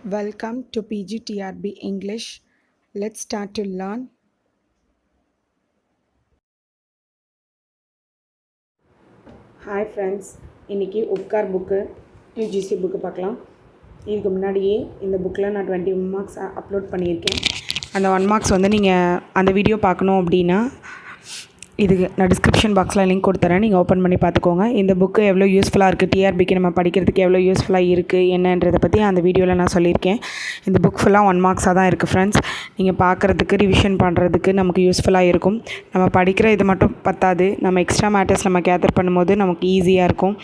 Welcome to Pgtrb English. Let's start to learn. Hi friends, இன்னைக்கு upkar book UGC book பார்க்கலாம். இதுக்கு முன்னாடியே இந்த புக்கில் நான் 20 மார்க்ஸ் அப்லோட் பண்ணியிருக்கேன். அந்த 1 மார்க்ஸ் வந்து நீங்கள் அந்த வீடியோ பார்க்கணும் அப்படின்னா இதுக்கு நான் டிஸ்கிரிப்ஷன் பாக்ஸில் லிங்க் கொடுத்துறேன், நீங்கள் ஓப்பன் பண்ணி பார்த்துக்கோங்க. இந்த புக்கு எவ்வளோ யூஸ்ஃபுல்லாக இருக்குது, டிஆர்பிக்கு நம்ம படிக்கிறதுக்கு எவ்வளோ யூஸ்ஃபுல்லாக இருக்குது என்னன்றதை பற்றி அந்த வீடியோவில் நான் சொல்லியிருக்கேன். இந்த புக் ஃபுல்லாக 1 மார்க்ஸாக தான் இருக்குது ஃப்ரெண்ட்ஸ். நீங்கள் பார்க்குறதுக்கு ரிவிஷன் பண்ணுறதுக்கு நமக்கு யூஸ்ஃபுல்லாக இருக்கும். நம்ம படிக்கிற இது மட்டும் பத்தாது, நம்ம எக்ஸ்ட்ரா மேட்டர்ஸ் நம்ம கேதர் பண்ணும்போது நமக்கு ஈஸியாக இருக்கும்.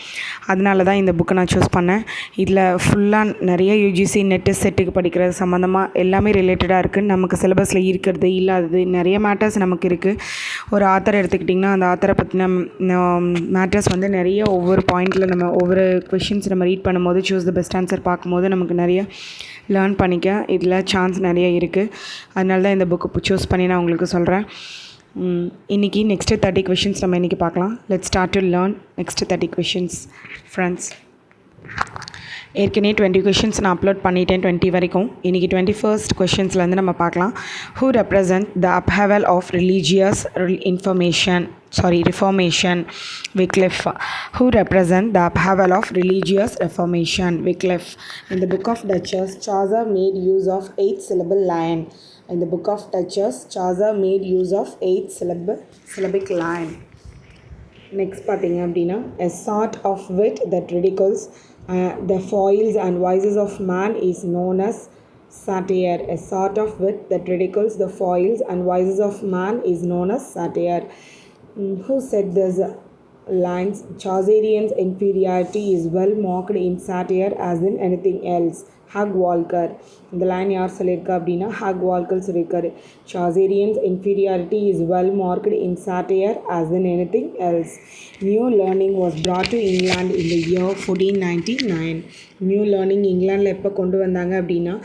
அதனால தான் இந்த புக்கை நான் சூஸ் பண்ணேன். இதில் ஃபுல்லாக நிறைய யூஜிசி நெட்டு செட்டுக்கு படிக்கிறது சம்மந்தமாக எல்லாமே ரிலேட்டடாக இருக்குது. நமக்கு சிலபஸில் இருக்கிறது இல்லாதது நிறைய மேட்டர்ஸ் நமக்கு இருக்குது. ஒரு ஆத்தர் எடுத்துக்கிட்டிங்கன்னா அந்த ஆத்தரை பற்றின மேட்டர்ஸ் வந்து நிறைய ஒவ்வொரு பாயிண்டில் நம்ம ஒவ்வொரு கொஷின்ஸ் நம்ம ரீட் பண்ணும்போது சூஸ் த பெஸ்ட் ஆன்சர் பார்க்கும்போது நமக்கு நிறைய லேர்ன் பண்ணிக்க இதில் சான்ஸ் நிறைய இருக்குது. அதனால தான் இந்த புக்கு சூஸ் பண்ணி நான் உங்களுக்கு சொல்கிறேன். இன்றைக்கி நெக்ஸ்ட்டு 30 கொஷின்ஸ் நம்ம இன்றைக்கி பார்க்கலாம். Let's start to learn next 30 questions friends. ஏற்கனவே 20 கொஷின்ஸ் நான் அப்லோட் பண்ணிட்டேன், 20 வரைக்கும். இன்றைக்கி 21st கொஷின்ஸ்லேருந்து நம்ம பார்க்கலாம். Who represent the upheaval of reformation? Wycliffe. Who represent the upheaval of religious reformation? Wycliffe. In the book of Duchess, Chaucer made use of 8-syllable line. In the book of Duchess, Chaucer made use of 8-syllabic line. Next பார்த்தீங்க அப்படின்னா, a sort of wit that ridicules the foils and vices of man is known as satire. A sort of wit that ridicules the foils and vices of man is known as satire. Who said this lines? Chaucerian's inferiority is well marked in satire as in anything else. Hugh Walker. இந்த line யார் சொல்லியிருக்கா அப்படின்னா Haq Walker சொல்லியிருக்காரு. Chaucerian's inferiority is well marked in satire as in anything else. New learning was brought to England in the year 1499. New learning இங்கிலாண்டில் எப்போ கொண்டு வந்தாங்க அப்படின்னா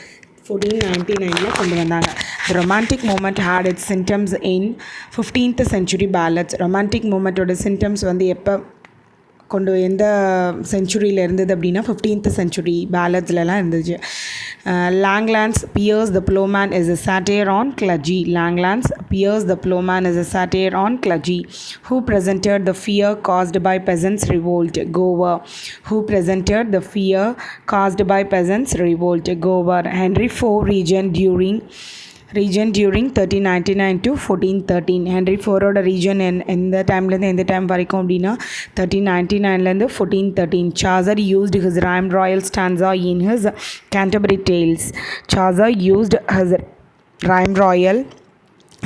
1499 கொண்டு வந்தாங்க. The romantic movement had its symptoms in 15th century ballads. Romantic மூமெண்ட்டோட symptoms வந்து எப்போ எந்த செஞ்சுரியில் இருந்தது அப்படின்னா 15th century பேலட்ஸ்லாம் இருந்துச்சு. Langland's Piers the Plowman is a satire on clergy. Langland's Piers the Plowman is a satire on clergy. Who presented the fear caused by peasants' revolt? Gower. Who presented the fear caused by peasants' revolt? Gower. Henry IV region during 1399 to 1413. Henry ஃபோரோட region எந்த டைம்லேருந்து எந்த time வரைக்கும் அப்படின்னா 1399 1413. Chaucer used his rhyme royal stanza in his Canterbury Tales. Chaucer used his rhyme royal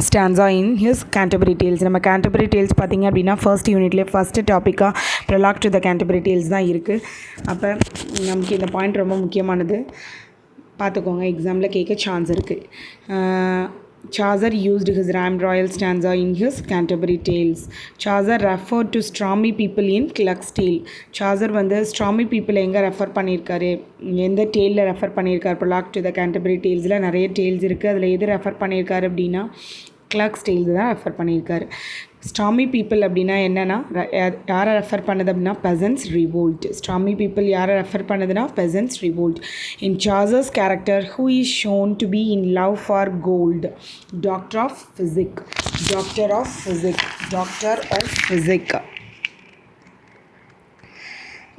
stanza in his Canterbury tales. நம்ம Canterbury tales பார்த்திங்க அப்படின்னா first யூனிட்லேயே first டாப்பிக்காக prologue to the Canterbury tales தான் இருக்குது. அப்போ நமக்கு இந்த பாயிண்ட் ரொம்ப முக்கியமானது, பார்த்துக்கோங்க, எக்ஸாமில் கேட்க சான்ஸ் இருக்குது. Chaucer used his rhyme royal stanza in his Canterbury Tales. Chaucer referred to stormy people in Cluck's Tale. Chaucer வந்து stormy people எங்கே ரெஃபர் பண்ணியிருக்காரு, எந்த டேலில் ரெஃபர் பண்ணியிருக்காரு? ப்ரொலாக் டு த கேண்டபரி டேல்ஸில் நிறைய டேல்ஸ் இருக்குது. அதில் எது ரெஃபர் பண்ணியிருக்காரு அப்படின்னா கிளக்ஸ் டேல்ஸ் தான் ரெஃபர் பண்ணியிருக்காரு. ஸ்டாமி பீப்புள் அப்படின்னா என்னென்னா யாரை ரெஃபர் பண்ணுது அப்படின்னா பெசன்ஸ் ரிவோல்ட். ஸ்டாமி பீப்புள் யாரை ரெஃபர் பண்ணுதுன்னா peasants revolt. In Chaucer's character who is shown to be in love for gold? Doctor of physic.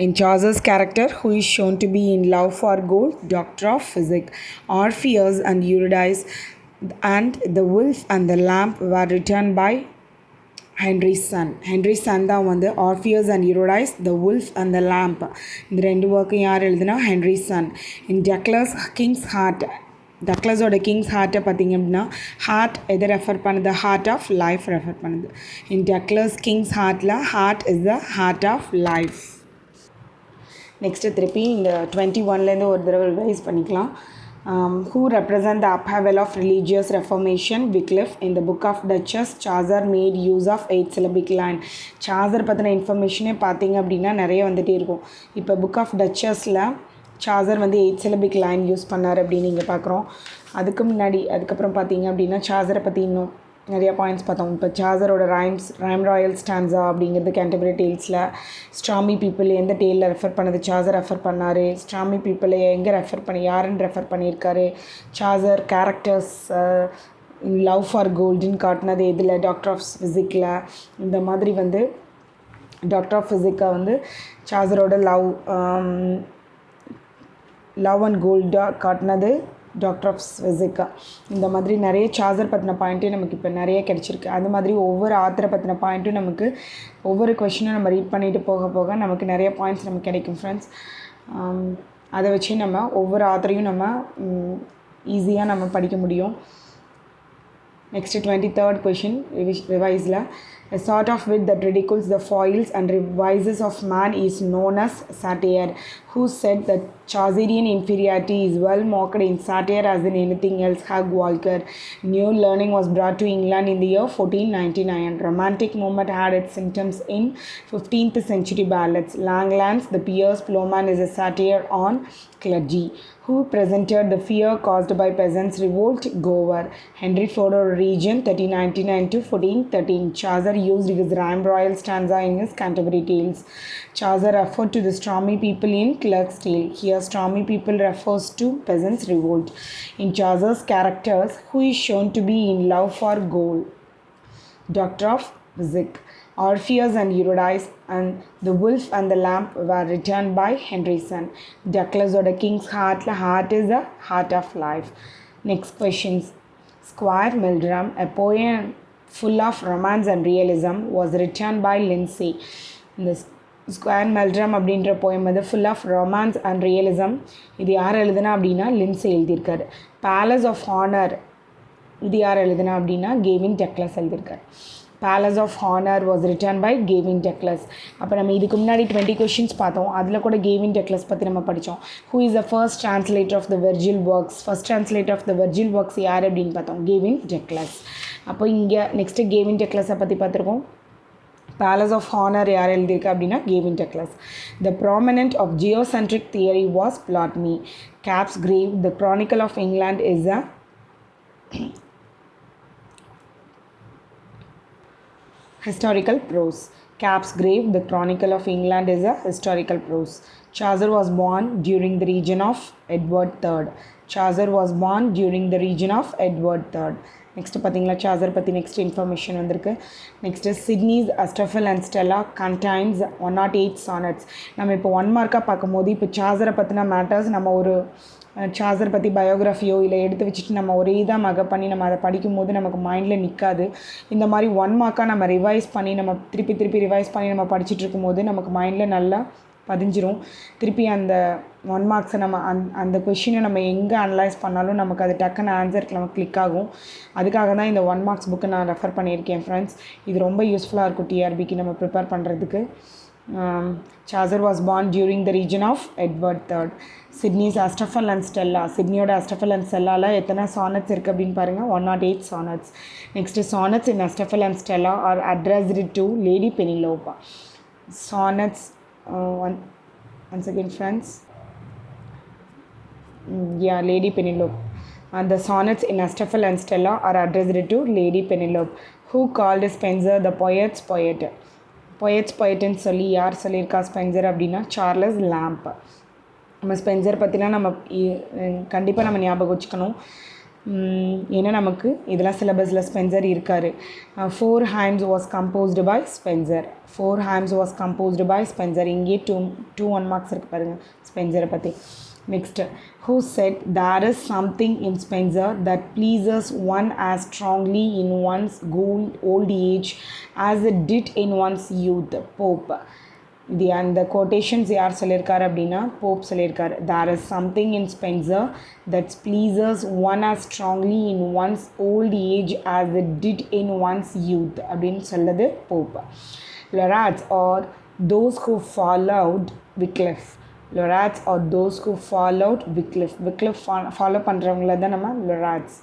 In Chaucer's character, who is shown to be in love for gold? Doctor of Physic. Orpheus and Eurydice and the Wolf and the Lamb were written by Henry's son தான் வந்து Orpheus and Eurydice, the Wolf and the Lamb. இந்த ரெண்டு ஒர்க்கும் யார் எழுதுனா Henry's son. In Declar's King's Heart, டக்ளஸோட king's ஹார்ட்டை பார்த்திங்க அப்படின்னா ஹார்ட் எதை ரெஃபர் பண்ணுது? ஹார்ட் ஆஃப் லைஃப் ரெஃபர் பண்ணுது. இன் டக்ளஸ் கிங்ஸ் ஹார்ட்டில் heart is the heart of life. Next திருப்பி இந்த 21லேருந்து ஒரு தடவை ரிவைஸ் பண்ணிக்கலாம். Who represent the upheaval of religious reformation? Wycliffe. In the book of Duchess, Chaucer made use of 8-syllabic line. Chaucer பற்றின இன்ஃபர்மேஷனே பார்த்திங்க அப்படின்னா நிறைய வந்துகிட்டே இருக்கும். இப்போ புக் ஆஃப் டச்சஸில் Chaucer வந்து 8-syllabic லைன் யூஸ் பண்ணார் அப்படின்னு நீங்கள் பார்க்குறோம். அதுக்கப்புறம் பார்த்திங்க அப்படின்னா Chaucer பற்றி இன்னும் நிறைய பாயிண்ட்ஸ் பார்த்தோம். இப்போ சார்ஜரோட ரைம் ராயல் ஸ்டான்ஸா அப்படிங்கிறது கேண்டர்பரி டேல்ஸில். ஸ்ட்ராமி பீப்புள் எந்த டேலில் ரெஃபர் பண்ணது? சார்ஜர் ரெஃபர் பண்ணார். ஸ்ட்ராமி பீப்புளை எங்கே ரெஃபர் பண்ணி யாருன்னு ரெஃபர் பண்ணியிருக்காரு? சார்ஜர் கேரக்டர்ஸ் லவ் ஃபார் கோல்டுன்னு காட்டினது இதில் டாக்டர் ஆஃப் ஃபிசிக்கில். இந்த மாதிரி வந்து டாக்டர் ஆஃப் ஃபிசிக்கை வந்து சார்ஜரோட லவ் அண்ட் கோல்டாக காட்டினது டாக்டர் ஆஃப் ஃபிசிக்கா. இந்த மாதிரி நிறைய சார்ஜர் பற்றின பாயிண்ட்டும் நமக்கு இப்போ நிறைய கிடச்சிருக்கு. அது மாதிரி ஒவ்வொரு ஆத்தரை பற்றின பாயிண்ட்டும் நமக்கு ஒவ்வொரு கொஷினும் நம்ம ரீட் பண்ணிவிட்டு போக போக நமக்கு நிறைய பாயிண்ட்ஸ் நமக்கு கிடைக்கும் ஃப்ரெண்ட்ஸ். அதை வச்சு நம்ம ஒவ்வொரு ஆத்தரையும் நம்ம ஈஸியாக நம்ம படிக்க முடியும். Next 23rd question, reviseல. A sort of wit that ridicules the foils and revises of man is known as satire. Who said that Chaucerian inferiority is well mocked in satire as in anything else? Hugh Walker. New learning was brought to England in the year 1499. Romantic movement had its symptoms in 15th century ballads. Langland's The Pious Plowman is a satire on clergy. Who presented the fear caused by peasants' revolt? Gower. Henry Ford Region 1399 to 1413. Chaucer used his rhyme royal stanza in his Canterbury Tales. Chaucer referred to the stormy people in Clerk's Tale. Here stormy people refers to peasants' revolt. In Chaucer's characters, who is shown to be in love for gold? Doctor of Physic. Orpheus and Eurydice and The Wolf and the Lamb were written by Henryson. Douglas or the King's Heart. The heart is the heart of life. Next questions. Squire Meldrum, a poem full of romance and realism, was written by Lindsay. This Squire Meldrum அப்படின்ற poem வந்து full of romance and realism. இது யார் எழுதுனா அப்படின்னா Lindsay எழுதியிருக்காரு. Palace of honour இது யார் எழுதுனா அப்படின்னா கேவின் டக்ளஸ் எழுதியிருக்காரு. Palace of honour was written by Gavin Douglas. அப்போ நம்ம இதுக்கு முன்னாடி 20 கொஷின்ஸ் பார்த்தோம். அதில் கூட கேவின் டக்ளஸ் பற்றி நம்ம படித்தோம். Who is the first translator of the Virgil works? First translator of the Virgil works யார் அப்படின்னு பார்த்தோம்? Gavin Douglas. அப்போ இங்கே நெக்ஸ்ட்டு கேவின் டக்ளஸை பற்றி பார்த்துருக்கோம். பேலஸ் ஆஃப் ஹானர் யார் எழுதியிருக்கா அப்படின்னா Gavin Douglas. The prominent of geocentric theory was Ptolemy. Capgrave the chronicle of England is a historical prose. Cap's Grave, the Chronicle of England, is a historical prose. Chaucer was born during the reign of Edward III. Chaucer was born during the reign of Edward III. Next பார்த்தீங்களா Chaucer பற்றி next information வந்திருக்கு. Next Sidney's Astrophel and Stella contains 108 sonnets. நம்ம இப்போ 1 மார்க்காக பார்க்கும்போது இப்போ சார்ஜரை பற்றின matters நம்ம ஒரு சார்ஜர் பற்றி பயோகிராஃபியோ இல்லை எடுத்து வச்சுட்டு நம்ம ஒரே இதாக மக பண்ணி நம்ம அதை படிக்கும்போது நமக்கு மைண்டில் நிற்காது. இந்த மாதிரி 1 மார்க்காக நம்ம ரிவைஸ் பண்ணி நம்ம திருப்பி ரிவைஸ் பண்ணி நம்ம படிச்சுட்டு இருக்கும்போது நமக்கு மைண்டில் நல்லா பதிஞ்சிரும். திருப்பி அந்த 1 மார்க்ஸை நம்ம அந்த கொஷினை நம்ம எங்கே அனலைஸ் பண்ணாலும் நமக்கு அது டக்குன்னு ஆன்சருக்கு நம்ம கிளிக் ஆகும். அதுக்காக தான் இந்த 1 மார்க்ஸ் புக்கை நான் ரெஃபர் பண்ணியிருக்கேன் ஃப்ரெண்ட்ஸ். இது ரொம்ப யூஸ்ஃபுல்லாக இருக்கும் டிஆர்பிக்கு நம்ம ப்ரிப்பேர் பண்ணுறதுக்கு. Chaucer was born during the reign of Edward III. Sydney's Astafel and Stella. சிட்னியோட அஸ்டஃபல் அண்ட் ஸ்டெல்லாவில் எத்தனை சானட்ஸ் இருக்குது அப்படின்னு பாருங்கள். 108 sonnets. Next sonnets in Astrophel and Stella are addressed to lady Penelope. சானட்ஸ் once again friends, Lady Penelope. And the sonnets in Astafel and Stella are addressed to Lady Penelope. Who called Spenser the poet's poet? Poet's poet ன்னு சொல்லி யார் சொல்லியிருக்கா Spencer அப்படின்னா Charles lamp. நம்ம Spencer பற்றிலாம் நம்ம கண்டிப்பாக நம்ம ஞாபகம் வச்சுக்கணும். ஏன்னா நமக்கு இதெல்லாம் சிலபஸில் ஸ்பென்சர் இருக்கார். 4 hymns was composed by Spenser. 4 hymns was composed by Spenser. இங்கே 2 1 marks இருக்குது பாருங்கள் ஸ்பென்சரை பற்றி. Next, who said there is something in Spenser that pleases one as strongly in one's old age as it did in one's youth? Pope. இது அந்த quotations யார் சொல்லியிருக்காரு அப்படின்னா Pope சொல்லியிருக்காரு. there is something in Spenser that pleases one as strongly in one's old age as it did in one's youth அப்படின்னு சொல்லுது Pope. Lorats or those who followed Wycliffe. Lorats or those who followed Wycliffe. Wycliffe follow பண்ணுறவங்கள தான் நம்ம Lorats.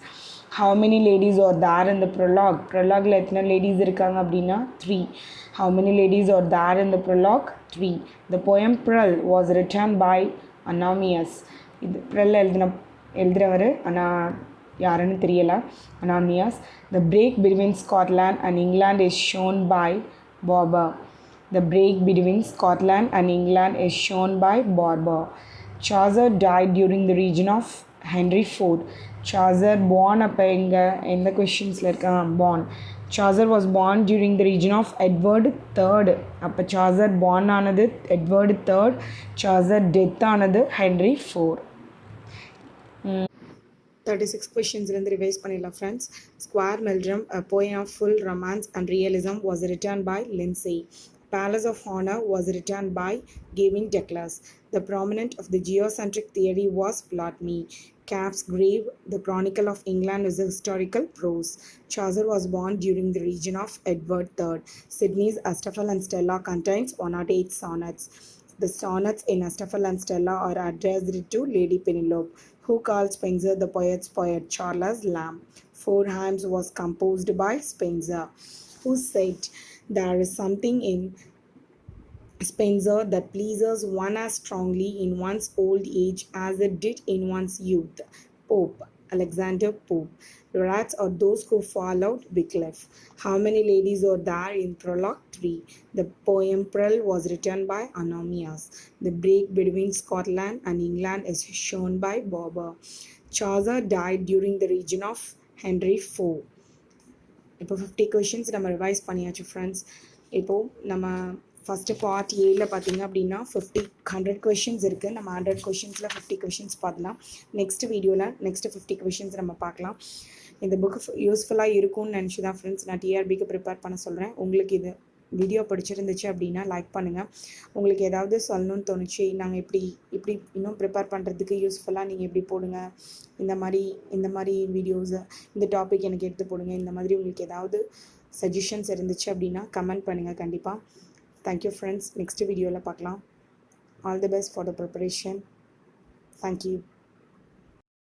How many ladies are there in the prologue? Prologueல எத்தனை ladies இருக்காங்க அப்படின்னா 3. How many ladies are there in the prologue? 3. The poem Prel was written by Ananias. இது Prel எழுதுறவர் யாருன்னு தெரியல. Anonymous. The break between Scotland and England is shown by Barber. The break between Scotland and England is shown by Barber. Chaucer died during the region of Henry IV. Chaucer born அப்போ இங்கே எந்த கொஷின்ஸில் இருக்கான் born. Chaucer was born during the region of Edward III. அப்போ Chaucer born ஆனது Edward III. Chaucer death ஆனது Henry IV. 36 questions revise பண்ணிடலாம் friends. Square Meldrum, a poem of full romance and realism, was written by Lindsay. Palace of Honor was written by Gavin Douglas. The proponent of the geocentric theory was Ptolemy. Cap's Grave, the Chronicle of England, is a historical prose. Chaucer was born during the reign of Edward III. Sidney's Astafel and Stella contains 108 sonnets. The sonnets in Astafel and Stella are addressed to Lady Penelope, who called Spenser the poet's poet. Charles Lamb. Four Hymns was composed by Spenser, who said, "There is something in Spenser that pleases one as strongly in one's old age as it did in one's youth." Pope. Alexander Pope. Rats are those who followed Wycliffe. How many ladies are there in Prologue 3? The poem Pearl was written by Anonymous. The break between Scotland and England is shown by Barber. Chaucer died during the reign of Henry IV. இப்போ 50 questions நம்ம revise பண்ணியாச்சு friends. இப்போது நம்ம first part ஏல பார்த்தீங்க அப்படின்னா 100 questions இருக்குது. நம்ம 100 கொஷின்ஸில் 50 கொஷின்ஸ் பார்க்கலாம். நெக்ஸ்ட் வீடியோவில் நெக்ஸ்ட்டு 50 கொஷின்ஸ் நம்ம பார்க்கலாம். இந்த புக்கு யூஸ்ஃபுல்லாக இருக்கும்னு நினச்சி தான் ஃப்ரெண்ட்ஸ் நான் டிஆர்பிக்கு ப்ரிப்பேர் பண்ண சொல்கிறேன். உங்களுக்கு இது வீடியோ பிடிச்சிருந்துச்சு அப்படின்னா லைக் பண்ணுங்கள். உங்களுக்கு ஏதாவது சொல்லணும்னு தோணுச்சு, நாங்கள் இப்படி இன்னும் ப்ரிப்பேர் பண்ணுறதுக்கு யூஸ்ஃபுல்லாக நீங்கள் எப்படி போடுங்க, இந்த மாதிரி வீடியோஸு, இந்த டாபிக் எனக்கு எடுத்து போடுங்க, இந்த மாதிரி உங்களுக்கு ஏதாவது சஜஷன்ஸ் இருந்துச்சு அப்படின்னா கமெண்ட் பண்ணுங்கள் கண்டிப்பாக. Thank you friends. நெக்ஸ்ட் வீடியோவில் பார்க்கலாம். All the best for the preparation. Thank you.